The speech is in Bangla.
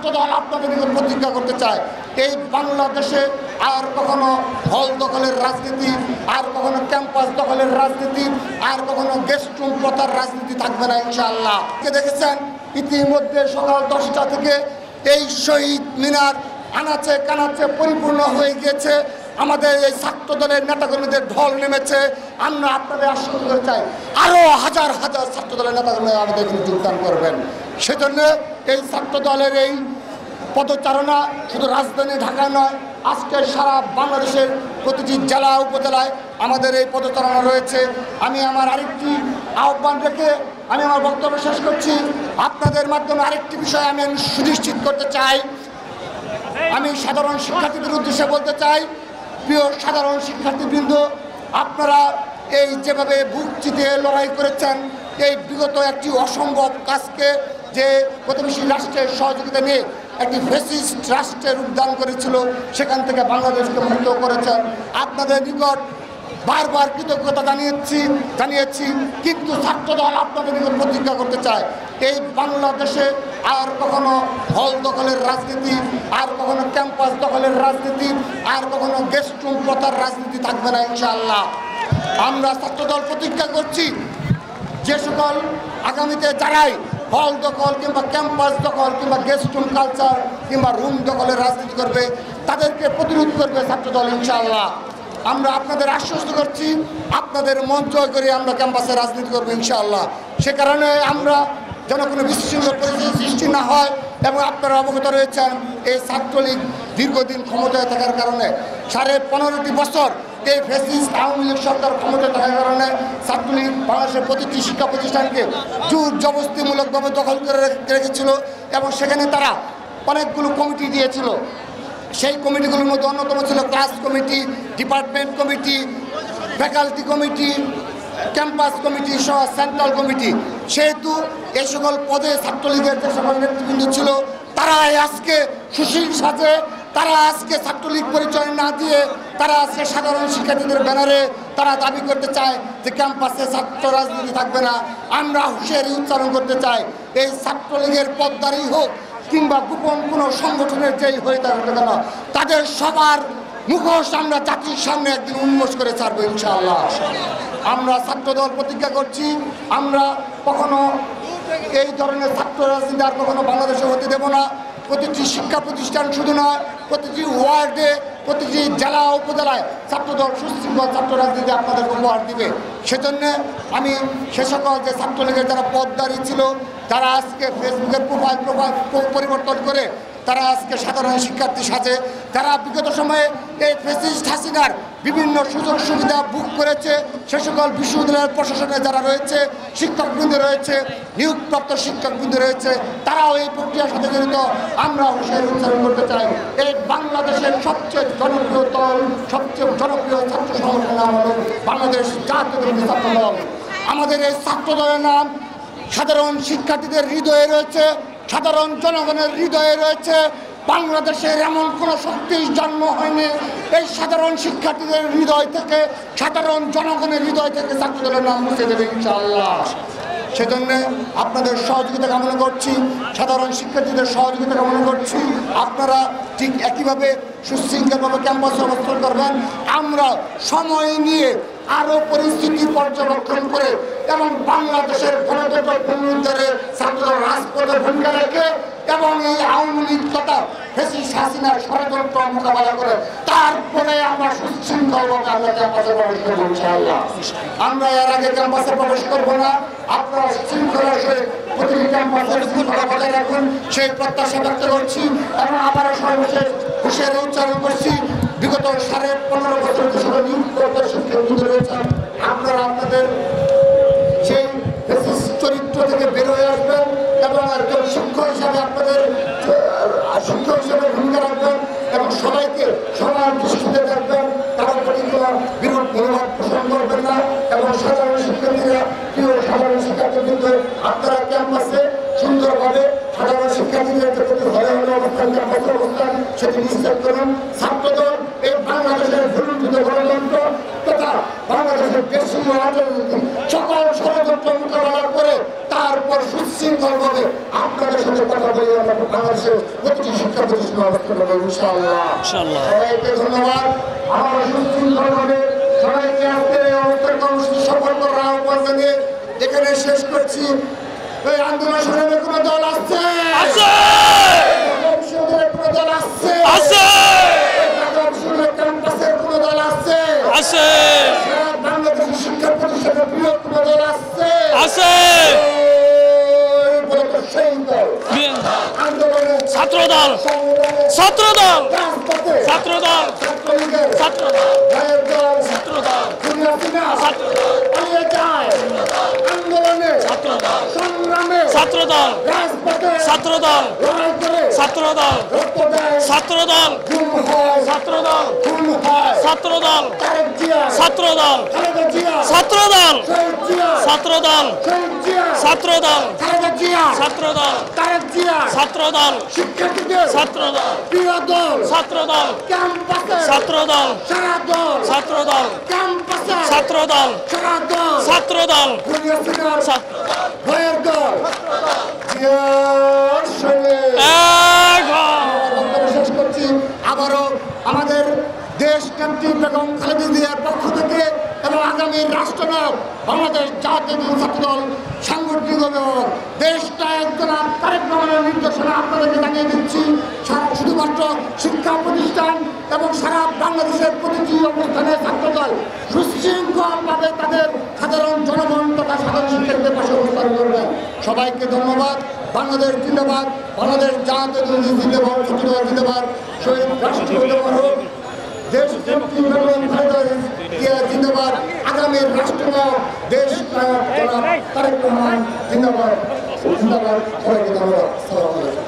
ছাত্রদল আপনাদের নিকট প্রতিজ্ঞা করতে চায়, এই বাংলাদেশে আর কখনো হল দখলের রাজনীতি, আর কখনো ক্যাম্পাস দখলের রাজনীতি, আর কখনো গেস্ট রুম প্রথার রাজনীতি থাকবে না ইনশাআল্লাহ। দেখেছেন ইতিমধ্যে সকাল 10টা থেকে এই শহীদ মিনার আনাচে কানাচে পরিপূর্ণ হয়ে গিয়েছে। আমাদের এই ছাত্র দলের নেতাকর্মীদের ঢল নেমেছে। আমরা আপনাদের আশ্বস্ত করতে চাই আরও হাজার হাজার ছাত্র দলের নেতাকর্মী আমাদের এখানে যোগদান করবেন। সেজন্য এই ছাত্র দলের এই পদচারণা শুধু রাজধানী ঢাকা নয়, আজকে সারা বাংলাদেশের প্রতিটি জেলা উপজেলায় আমাদের এই পদচারণা রয়েছে। আমি আমার আরেকটি আহ্বান রেখে আমি আমার বক্তব্য শেষ করছি। আপনাদের মাধ্যমে আরেকটি বিষয় আমি সুনিশ্চিত করতে চাই। আমি সাধারণ শিক্ষার্থীদের উদ্দেশ্যে বলতে চাই, প্রিয় সাধারণ শিক্ষার্থীবৃন্দ, আপনারা এই যেভাবে বুক চিতিয়ে লড়াই করেছেন, এই বিগত একটি অসম্ভব কাজকে যে প্রতিবেশী রাষ্ট্রের সহযোগিতা নিয়ে একটি ফ্যাসিস্ট রাষ্ট্রের রূপদান করেছিল, সেখান থেকে বাংলাদেশকে মুক্ত করেছেন। আপনাদের নিকট বারবার কৃতজ্ঞতা জানিয়েছি, কিন্তু ছাত্রদল আপনাদের নিকট প্রতিজ্ঞা করতে চায়, এই বাংলাদেশে আর কখনো হল দখলের রাজনীতি, আর কখনো ক্যাম্পাস দখলের রাজনীতি, আর কখনো গেস্ট রুম প্রথার রাজনীতি থাকবে না ইনশাআল্লাহ। আমরা ছাত্রদল প্রতিজ্ঞা করছি, যে সকল আগামীতে যারাই হল দখল কিংবা ক্যাম্পাস দখল কিংবা গেস্ট রুম কালচার কিংবা রুম দখলের রাজনীতি করবে, তাদেরকে প্রতিরোধ করবে ছাত্রদল ইনশাআল্লাহ। আমরা আপনাদের আশ্বস্ত করছি, আপনাদের মন জয় করে আমরা ক্যাম্পাসে রাজনীতি করবো ইনশাআল্লাহ। সে কারণে আমরা যেন কোনো বিশৃঙ্খল পরিস্থিতি সৃষ্টি না হয়, এবং আপনারা অবগত রয়েছেন এই ছাত্রলীগ দীর্ঘদিন ক্ষমতায় থাকার কারণে 15.5 বছর এই ফ্যাসিস্ট আওয়ামী লীগ সরকার ক্ষমতায় থাকার কারণে ছাত্রলীগ বাংলাদেশের প্রতিটি শিক্ষা প্রতিষ্ঠানকে জোর জবরদস্তিমূলকভাবে দখল করে রেখেছিল, এবং সেখানে তারা অনেকগুলো কমিটি দিয়েছিল। সেই কমিটিগুলোর মধ্যে অন্যতম ছিল class committee, department committee, faculty committee, campus committee সহ সেন্ট্রাল কমিটি। সেহেতু এই সকল পদে ছাত্রলীগের যে সকল নেতৃবৃন্দ ছিল, তারা আজকে সুশীল সাজে, তারা আজকে ছাত্রলীগ পরিচয় না দিয়ে তারা আজকে সাধারণ শিক্ষার্থীদের ব্যানারে তারা দাবি করতে চায় যে ক্যাম্পাসে ছাত্র রাজনীতি থাকবে না। আমরা হুঁশিয়ারি উচ্চারণ করতে চাই, এই ছাত্রলীগের পদধারী হোক কিংবা গোপন কোনো সংগঠনের যেই হয়ে থাকবে কেন, তাদের সবার মুখোশ আমরা জাতির সামনে একদিন উন্মোচ করে ছাড়বো ইনশাআল্লাহ। আমরা ছাত্রদল প্রতিজ্ঞা করছি, আমরা কখনো এই ধরনের ছাত্র রাজনীতি আর কখনো বাংলাদেশে হতে দেব না। প্রতিটি শিক্ষা প্রতিষ্ঠান শুধু নয়, প্রতিটি ওয়ার্ডে, প্রতিটি জেলা উপজেলায় ছাত্রদল সুশৃঙ্খল ছাত্র রাজনীতি আপনাদের উপহার দিবে। সেজন্য আমি সে সকল যে ছাত্রলীগের যারা পদধারী ছিল, যারা আজকে ফেসবুকের প্রোফাইল পরিবর্তন করে তারা আজকে সাধারণ শিক্ষার্থী সাজে, যারা বিগত সময়ে এই ফ্যাসিস্ট হাসিনার বিভিন্ন সুযোগ সুবিধা বুক করেছে, সে সকল বিশ্ববিদ্যালয়ের প্রশাসনে যারা রয়েছে, শিক্ষকবৃন্দ রয়েছে, নিয়োগপ্রাপ্ত শিক্ষকবৃন্দ রয়েছে, তারাও এই প্রক্রিয়ার সাথে জড়িত। আমরা হুঁশিয়ারি উচ্চারণ করতে চাই, এই বাংলাদেশের সবচেয়ে জনপ্রিয় দল, সবচেয়ে জনপ্রিয় ছাত্র সংগঠনের নাম হল বাংলাদেশ জাতীয়তাবাদী ছাত্র দল। আমাদের এই ছাত্র দলের নাম সাধারণ শিক্ষার্থীদের হৃদয়ে রয়েছে, সাধারণ জনগণের হৃদয়ে রয়েছে। বাংলাদেশের এমন কোনো শক্তির জন্ম হয়নি এই সাধারণ শিক্ষার্থীদের হৃদয় থেকে, সাধারণ জনগণের হৃদয় থেকে ছাত্রদলের নাম মুছে দেবে ইনশাআল্লাহ। সেজন্য আপনাদের সহযোগিতা কামনা করছি, সাধারণ শিক্ষার্থীদের সহযোগিতা কামনা করছি। আপনারা ঠিক একইভাবে সুশৃঙ্খলভাবে ক্যাম্পাসে অবস্থান করবেন। আমরা সময় নিয়ে আরও পরিস্থিতি পর্যবেক্ষণ করে এবং বাংলাদেশের গণতন্ত্র পুনরুদ্ধারে ছাত্রদল রাজপথে ভূমিকা রেখে এবং এই আওয়ামী লীগ তথা ফ্যাসিস্ট হাসিনার ষড়যন্ত্র মোকাবেলা করে তারপরে আমরা সুশৃঙ্খলভাবে আমরা ক্যাম্পাসে প্রবেশ করবো ইনশাআল্লাহ। আমরা এর আগে ক্যাম্পাসে প্রবেশ করবো না। আপনারা শৃঙ্খলা সে প্রতিটি ক্যাম্পাসের শৃঙ্খলা বজায় রাখুন, সেই প্রত্যাশা ব্যক্ত করছি। এবং আবারও সর্বশেষ হুঁশিয়ারি উচ্চারণ করছি, বিগত 15.5 বছর যে সকল নিয়োগপ্রাপ্ত শিক্ষকবৃন্দ রয়েছেন, আপনারা আপনাদের সেই চরিত্র থেকে বের হয়ে আসবেন এবং একজন শিক্ষক হিসাবে আপনাদের শিক্ষক হিসাবে ভূমিকা রাখবেন এবং সবাইকে সমান দৃষ্টিতে দেখবেন, কারণ প্রতি কোনো বিরূপ মনোভাব পোষণ করবেন না। এবং সাধারণ শিক্ষার্থীরা, প্রিয় সাধারণ শিক্ষার্থীবৃন্দ, আপনারা ক্যাম্পাসে সুন্দরভাবে সাধারণ শিক্ষার্থীদের প্রতি হলে অবস্থান, ক্যাম্পাসের অবস্থান সেটি নিশ্চিত করুন। ছাত্রদল এই বাংলাদেশের ভুলুণ্ঠিত গণতন্ত্র তথা বাংলাদেশের দেশীয় রাজনীতি সকল ষড়যন্ত্র মোকাবেলা করে তারপর সুশৃঙ্খলভাবে আপনাদের সাথে কথা বলে আমরা বাংলাদেশের প্রতিটি শিক্ষা প্রতিষ্ঠান অবস্থা করবো ইনশাআল্লাহ। সবাইকে ধন্যবাদ। আমরা সুশৃঙ্খলভাবে সবাইকে আজকে এই অবস্থার কর্মসূচি সফল করার আহ্বান জানিয়ে এখানে শেষ করছি। এই আন্দোলন সংগ্রামের কোনো দল আসছে? কোনো দল আসছে? ক্যাম্পাসের কোনো দল আসছে? বাংলাদেশের শিক্ষা প্রতিষ্ঠানের বৃহৎ কোনো দল আসছে? আন্দোলনের ছাত্রদল ছাত্রদল ছাত্রদল ছাত্রদল আন্দোলনে সংগ্রামে ছাত্রদল রাজপথে ছাত্রদল লড়াই করে ছাত্রদল রক্ত দেয়, ছাত্রদল খুন হয়, ছাত্রদল খুন হয়। ছাত্রদল তারেক জিয়া, ছাত্রদল খালেদা জিয়া, ছাত্রদল শহীদ জিয়া, ছাত্রদল শহীদ জিয়া, ছাত্রদল খালেদা জিয়া, ছাত্রদল তারেক জিয়া, ছাত্রদল শিক্ষার্থীদের ছাত্রদল প্রিয় দল, ছাত্রদল ক্যাম্পাসে ছাত্রদল সারা দল, ছাত্রদল ক্যাম্পাসে ছাত্রদল সারা দল, ছাত্রদল দুনিয়া সিনার ছাত্রদল ভয়ের দল, জিয়ার সৈনিক। বক্তব্য শেষ করছি। আবারও আমাদের দেশ নেত্রী বেগম খালেদা জিয়ার পক্ষ থেকে এবং আগামী রাষ্ট্রনায়ক বাংলাদেশ জাতীয় ছাত্রদল সাংগঠনিকভাবে দেশটা একজন তারেক রহমানের নির্দেশনা আপনাদেরকে জানিয়ে দিচ্ছি। শুধুমাত্র শিক্ষা প্রতিষ্ঠান এবং সারা বাংলাদেশের প্রতিটি অবস্থানে ছাত্রদল সুশৃঙ্খলভাবে তাদের সাধারণ জনগণ তথা সাধারণ শিক্ষার্থীদের পাশে অবস্থান করবে। সবাইকে ধন্যবাদ। বাংলাদেশ জিন্দাবাদ, বাংলাদেশ জাতীয় জিন্দাবাদ, ছাত্রদল জিন্দাবাদ, শহীদ রাষ্ট্রীয় জিন্দাবাদ, দেশ নেত্রী বেগম খালেদা জিয়া জিন্দাবাদ, আগামী রাষ্ট্রনায়ক দেশ নায়ক জনাব তারেক রহমান জিন্দাবাদ। জিন্দাবাদ। সবাইকে ধন্যবাদ। আসসালামু আলাইকুম।